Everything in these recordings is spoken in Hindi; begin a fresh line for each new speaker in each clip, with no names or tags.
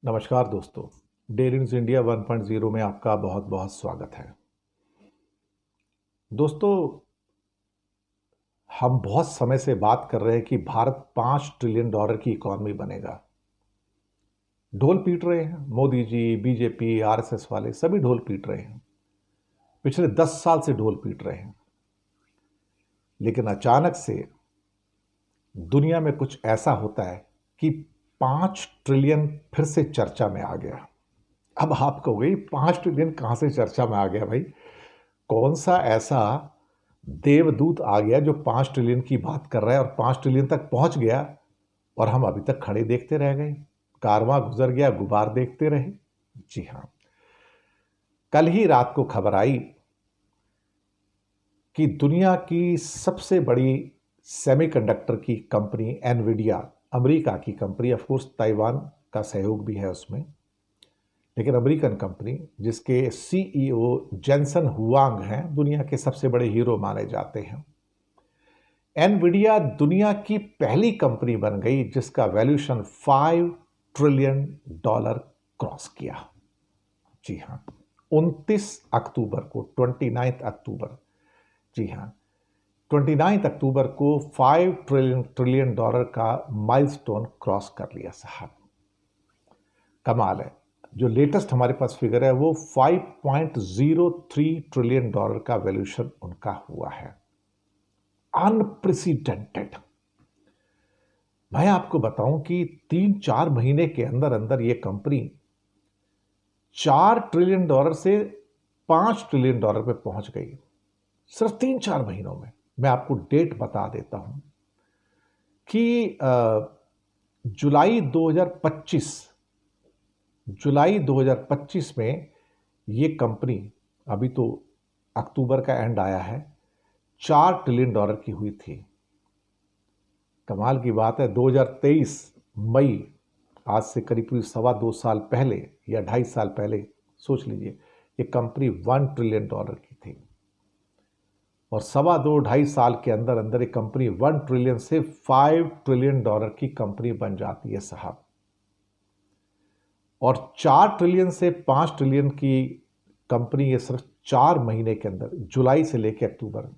नमस्कार दोस्तों, डेली न्यूज़ इंडिया 1.0 में आपका बहुत बहुत स्वागत है। दोस्तों, हम बहुत समय से बात कर रहे हैं कि भारत $5 ट्रिलियन की इकॉनमी बनेगा। ढोल पीट रहे हैं मोदी जी, बीजेपी, आरएसएस वाले सभी ढोल पीट रहे हैं। पिछले 10 साल से ढोल पीट रहे हैं, लेकिन अचानक से दुनिया में कुछ ऐसा होता है कि 5 ट्रिलियन फिर से चर्चा में आ गया। अब आप कहोगे 5 ट्रिलियन कहां से चर्चा में आ गया भाई? कौन सा ऐसा देवदूत आ गया जो 5 ट्रिलियन की बात कर रहा है और 5 ट्रिलियन तक पहुंच गया और हम अभी तक खड़े देखते रह गए? कारवां गुजर गया, गुबार देखते रहे। जी हां, कल ही रात को खबर आई कि दुनिया की सबसे बड़ी सेमीकंडक्टर की कंपनी एनवीडिया, अमेरिका की कंपनी, ऑफ कोर्स ताइवान का सहयोग भी है उसमें, लेकिन अमेरिकन कंपनी जिसके सीईओ जेंसन हुआंग हैं, दुनिया के सबसे बड़े हीरो माने जाते हैं। एनवीडिया दुनिया की पहली कंपनी बन गई जिसका वैल्यूएशन $5 ट्रिलियन क्रॉस किया। जी हां, 29 अक्टूबर को 29 अक्टूबर, जी हां, 29 अक्टूबर को $5 ट्रिलियन का माइलस्टोन क्रॉस कर लिया साहब। कमाल है। जो लेटेस्ट हमारे पास फिगर है वो $5.03 ट्रिलियन का वैल्यूएशन उनका हुआ है। अनप्रेसिडेंटेड। मैं आपको बताऊं कि 3-4 महीने के अंदर अंदर ये कंपनी $4 ट्रिलियन से $5 ट्रिलियन पे पहुंच गई, सिर्फ 3-4 महीनों में। मैं आपको डेट बता देता हूं कि जुलाई 2025 में ये कंपनी, अभी तो अक्टूबर का एंड आया है, $4 ट्रिलियन की हुई थी। कमाल की बात है, 2023 मई, आज से करीब 2.25 साल पहले या 2.5 साल पहले, सोच लीजिए, ये कंपनी $1 ट्रिलियन की थी और 2.25 साल के अंदर अंदर ये कंपनी 1 ट्रिलियन से $5 ट्रिलियन की कंपनी बन जाती है साहब। और 4 ट्रिलियन से 5 ट्रिलियन की कंपनी ये सिर्फ 4 महीने के अंदर, जुलाई से लेकर अक्टूबर,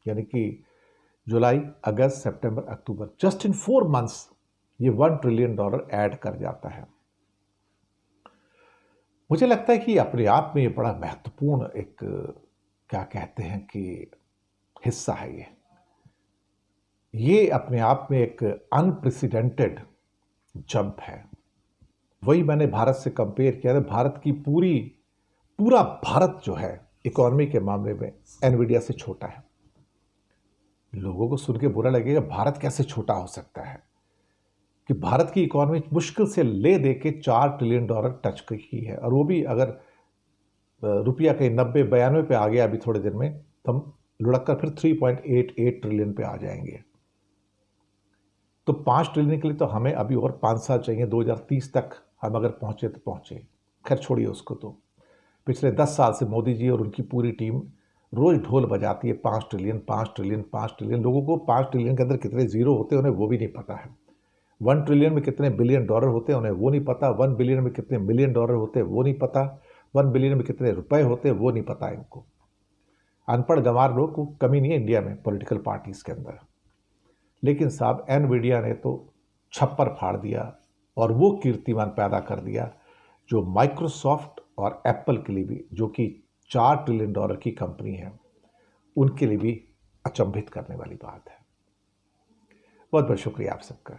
यानी कि जुलाई, अगस्त, सितंबर, अक्टूबर, जस्ट इन 4 मंथ्स ये $1 ट्रिलियन ऐड कर जाता है। मुझे लगता है कि अपने आप में ये बड़ा महत्वपूर्ण एक, क्या कहते हैं कि, हिस्सा है ये अपने आप में एक अनप्रेसिडेंटेड जंप है। वही मैंने भारत से कंपेयर किया था। भारत की पूरा भारत जो है इकोनॉमी के मामले में एनवीडिया से छोटा है। लोगों को सुन के बुरा लगेगा, भारत कैसे छोटा हो सकता है, कि भारत की इकोनॉमी मुश्किल से ले दे के $4 ट्रिलियन टच की है, और वो भी अगर रुपया कहीं 90-92 पे आ गया अभी थोड़े दिन में, तो हम लुढ़क कर फिर 3.88 ट्रिलियन पे आ जाएंगे। तो 5 ट्रिलियन के लिए तो हमें अभी और 5 साल चाहिए। 2030 तक हम अगर पहुंचे तो पहुंचे। खैर छोड़िए उसको। तो पिछले 10 साल से मोदी जी और उनकी पूरी टीम रोज ढोल बजाती है 5 ट्रिलियन, 5 ट्रिलियन, 5 ट्रिलियन। लोगों को 5 ट्रिलियन के अंदर कितने जीरो होते हैं उन्हें वो भी नहीं पता है। 1 ट्रिलियन में कितने बिलियन डॉलर होते हैं उन्हें वो नहीं पता। 1 बिलियन में कितने मिलियन डॉलर होते हैं वो नहीं पता। 1 बिलियन में कितने रुपए होते हैं वो नहीं पता इनको। अनपढ़ गंवार लोग को कमी नहीं है इंडिया में पॉलिटिकल पार्टीज के अंदर। लेकिन साहब एनवीडिया ने तो छप्पर फाड़ दिया और वो कीर्तिमान पैदा कर दिया जो माइक्रोसॉफ्ट और एप्पल के लिए भी, जो कि $4 ट्रिलियन की कंपनी है, उनके लिए भी अचंभित करने वाली बात है। बहुत बहुत शुक्रिया आप सबका।